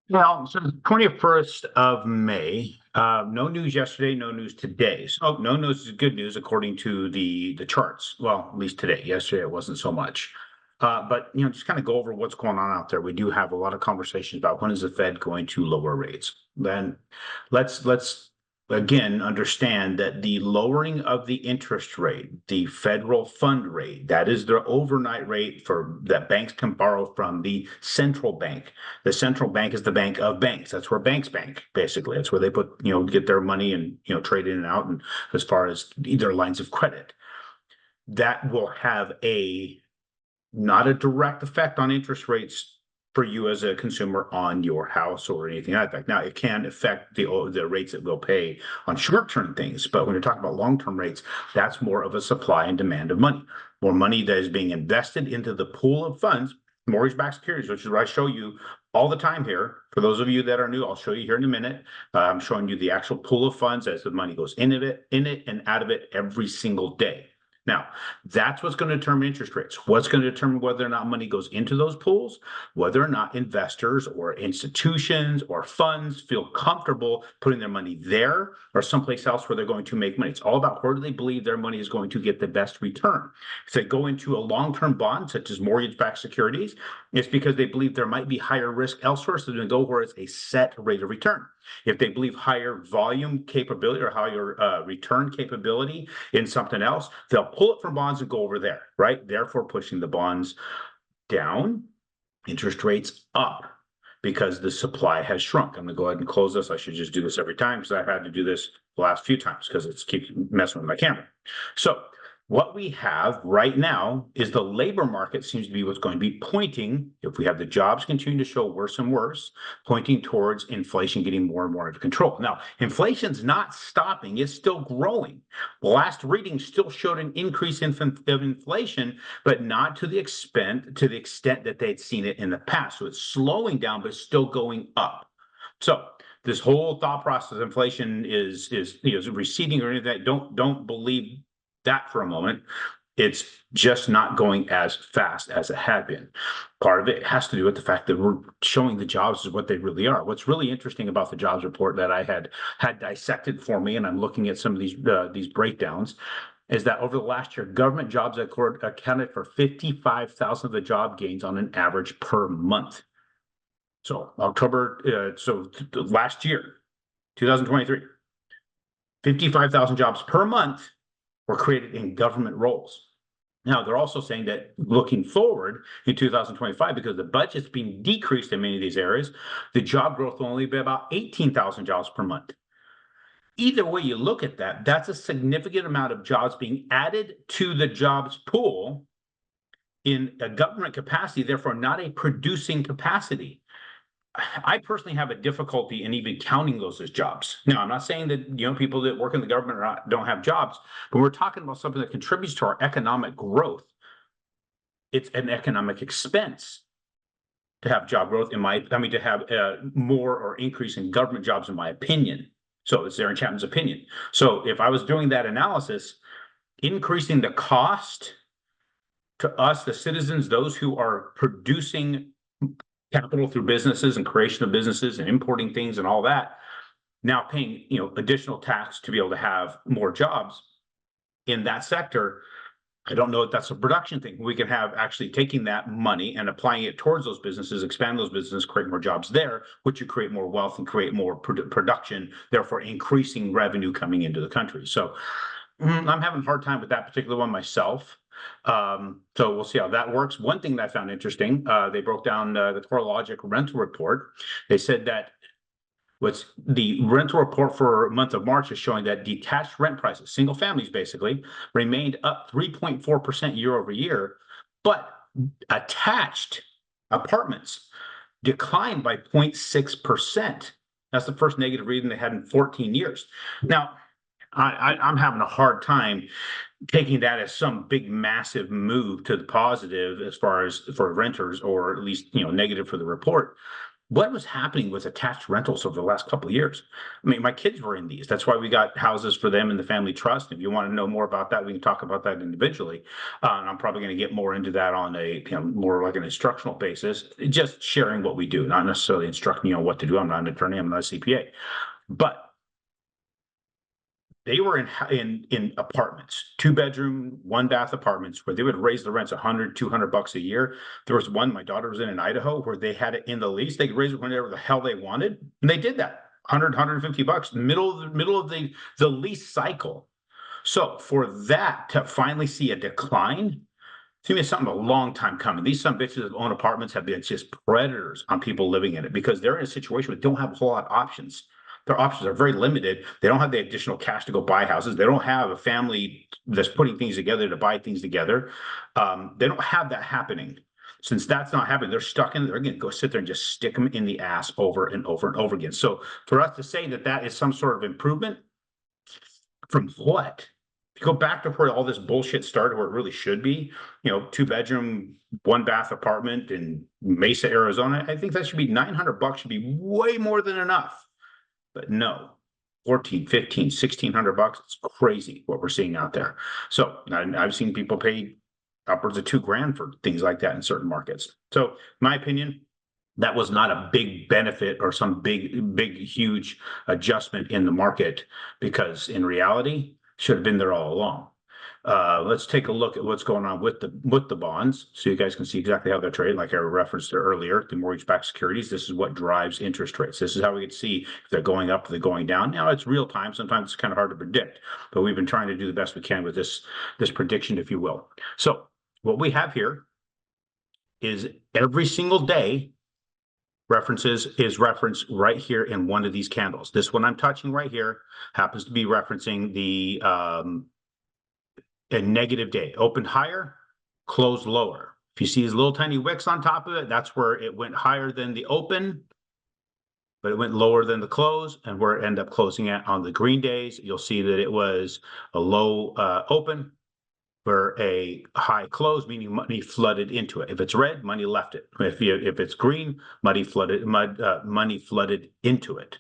Well, so the 21st of May, no news yesterday, no news today. So no news is good news according to the charts. Well, at least today. Yesterday it wasn't so much. But just kind of go over what's going on out there. We do have a lot of conversations about when is the Fed going to lower rates. Then let's again understand that the lowering of the interest rate, the federal fund rate, that is the overnight rate for that banks can borrow from the central bank. The central bank is the bank of banks. That's where banks bank, basically. That's where they put, get their money and, trade in and out. And as far as their lines of credit, that will have not a direct effect on interest rates for you as a consumer on your house or anything like that. Now, it can affect the rates that we'll pay on short-term things, but when you're talking about long-term rates, that's more of a supply and demand of money. More money that is being invested into the pool of funds, mortgage-backed securities, which is what I show you all the time here. For those of you that are new, I'll show you here in a minute. I'm showing you the actual pool of funds as the money goes in it and out of it every single day. Now, that's what's going to determine interest rates. What's going to determine whether or not money goes into those pools, whether or not investors or institutions or funds feel comfortable putting their money there or someplace else where they're going to make money. It's all about where do they believe their money is going to get the best return. If they go into a long-term bond, such as mortgage-backed securities, it's because they believe there might be higher risk elsewhere, so they're going to go where it's a set rate of return. If they believe higher volume capability or higher return capability in something else, they'll pull it from bonds and go over there, right? Therefore, pushing the bonds down, interest rates up because the supply has shrunk. I'm going to go ahead and close this. I should just do this every time because I've had to do this the last few times because it's keeps messing with my camera. So what we have right now is the labor market seems to be what's going to be pointing, if we have the jobs continue to show worse and worse, pointing towards inflation getting more and more under control. Now, inflation's not stopping, it's still growing. The last reading still showed an increase of inflation, but not to the extent that they'd seen it in the past. So it's slowing down, but it's still going up. So this whole thought process of inflation is receding or anything. Don't believe that for a moment. It's just not going as fast as it had been. Part of it has to do with the fact that we're showing the jobs as what they really are. What's really interesting about the jobs report that I had dissected for me, and I'm looking at some of these breakdowns, is that over the last year, government jobs accounted for 55,000 of the job gains on an average per month. So last year, 2023, 55,000 jobs per month were created in government roles. Now, they're also saying that looking forward in 2025, because the budget's being decreased in many of these areas, the job growth will only be about 18,000 jobs per month. Either way you look at that, that's a significant amount of jobs being added to the jobs pool in a government capacity, therefore not a producing capacity. I personally have a difficulty in even counting those as jobs. Now, I'm not saying that people that work in the government don't have jobs, but we're talking about something that contributes to our economic growth. It's an economic expense to have job growth, to have more or increase in government jobs, in my opinion. So it's Aaron Chapman's opinion. So if I was doing that analysis, increasing the cost to us, the citizens, those who are producing capital through businesses and creation of businesses and importing things and all that, now paying additional tax to be able to have more jobs in that sector. I don't know if that's a production thing. We can have actually taking that money and applying it towards those businesses, expand those businesses, create more jobs there, which would create more wealth and create more production, therefore increasing revenue coming into the country. So I'm having a hard time with that particular one myself. So we'll see how that works. One thing that I found interesting, they broke down the CoreLogic rental report. They said that the rental report for month of March is showing that detached rent prices, single families basically, remained up 3.4% year over year, but attached apartments declined by 0.6%. That's the first negative reading they had in 14 years. Now, I'm having a hard time taking that as some big, massive move to the positive as far as for renters, or at least negative for the report. what was happening with attached rentals over the last couple of years. I mean, my kids were in these. That's why we got houses for them in the family trust. If you want to know more about that, we can talk about that individually. And I'm probably going to get more into that on a more like an instructional basis, just sharing what we do, not necessarily instructing you on what to do. I'm not an attorney. I'm not a CPA, but they were in apartments, 2-bedroom, 1-bath apartments where they would raise the rents 100, $200 a year. There was one my daughter was in Idaho where they had it in the lease. They could raise it whenever the hell they wanted. And they did that. 100, $150, middle of the lease cycle. So for that to finally see a decline, to me, it's something a long time coming. These some bitches that own apartments have been just predators on people living in it because they're in a situation where they don't have a whole lot of options. Their options are very limited. They don't have the additional cash to go buy houses. They don't have a family that's putting things together to buy things together. They don't have that happening. Since that's not happening, they're stuck in. They're going to go sit there and just stick them in the ass over and over and over again. So for us to say that that is some sort of improvement from what? If you go back to where all this bullshit started, where it really should be, 2-bedroom, 1-bath apartment in Mesa, Arizona, I think that should be $900 should be way more than enough. But no, 14, 15, $1,600. It's crazy what we're seeing out there. So I've seen people pay upwards of $2,000 for things like that in certain markets. So, in my opinion, that was not a big benefit or some big, huge adjustment in the market because in reality, should have been there all along. Let's take a look at what's going on with the bonds so you guys can see exactly how they're traded. Like I referenced earlier, the mortgage-backed securities, this is what drives interest rates. This is how we can see if they're going up, if they're going down. Now it's real time. Sometimes it's kind of hard to predict, but we've been trying to do the best we can with this prediction, if you will. So what we have here is every single day is referenced right here in one of these candles. This one I'm touching right here happens to be referencing the a negative day, opened higher, closed lower. If you see these little tiny wicks on top of it, that's where it went higher than the open, but it went lower than the close, and where it ended up closing at on the green days, you'll see that it was a low open, where a high close, meaning money flooded into it. If it's red, money left it. If it's green, money flooded into it.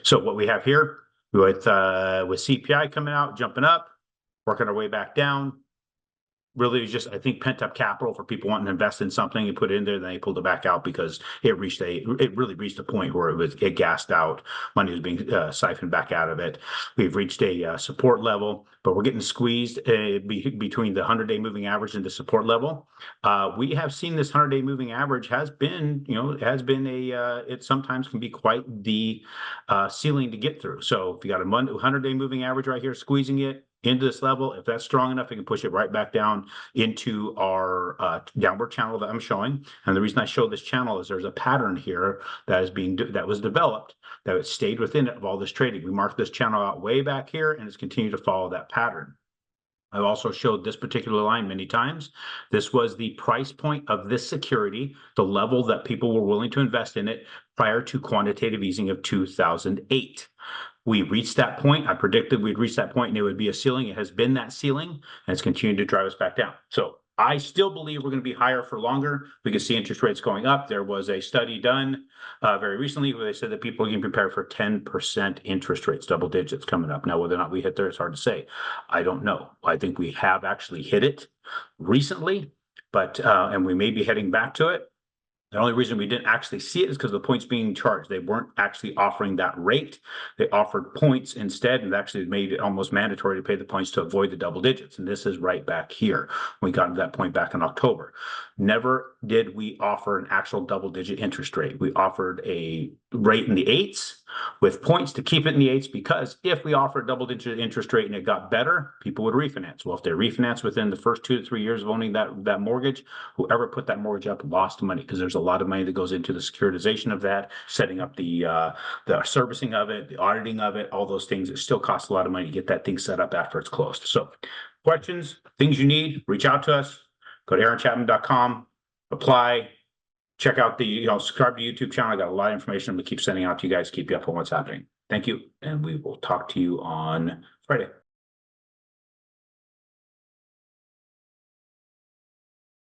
So what we have here with CPI coming out, jumping up, working our way back down. Really was just, I think, pent up capital for people wanting to invest in something and put it in there. Then they pulled it back out because it really reached a point where it gassed out. Money was being siphoned back out of it. We've reached a support level, but we're getting squeezed between the 100-day moving average and the support level. We have seen this 100-day moving average has been, it sometimes can be quite the ceiling to get through. So if you got a 100-day moving average right here, squeezing it into this level, if that's strong enough, we can push it right back down into our downward channel that I'm showing. And the reason I show this channel is there's a pattern here that was developed, that it stayed within it of all this trading. We marked this channel out way back here, and it's continued to follow that pattern. I've also showed this particular line many times. This was the price point of this security, the level that people were willing to invest in it prior to quantitative easing of 2008. We reached that point. I predicted we'd reach that point and it would be a ceiling. It has been that ceiling, and it's continued to drive us back down. So I still believe we're going to be higher for longer. We can see interest rates going up. There was a study done very recently where they said that people can prepare for 10% interest rates, double digits coming up. Now, whether or not we hit there, it's hard to say. I don't know. I think we have actually hit it recently, but and we may be heading back to it. The only reason we didn't actually see it is because the points being charged. They weren't actually offering that rate. They offered points instead, and actually made it almost mandatory to pay the points to avoid the double digits. And this is right back here. We got to that point back in October. Never did we offer an actual double-digit interest rate. We offered a rate in the 8s with points to keep it in the 8s, because if we offered a double-digit interest rate and it got better, people would refinance. Well, if they refinance within the first 2 to 3 years of owning that mortgage, whoever put that mortgage up lost money, because there's a lot of money that goes into the securitization of that, setting up the servicing of it, the auditing of it, all those things. It still costs a lot of money to get that thing set up after it's closed. So questions, things you need, reach out to us. Go to aaron.chapman.com, apply, check out subscribe to the YouTube channel. I got a lot of information to keep sending out to you guys, keep you up on what's happening. Thank you, and we will talk to you on Friday.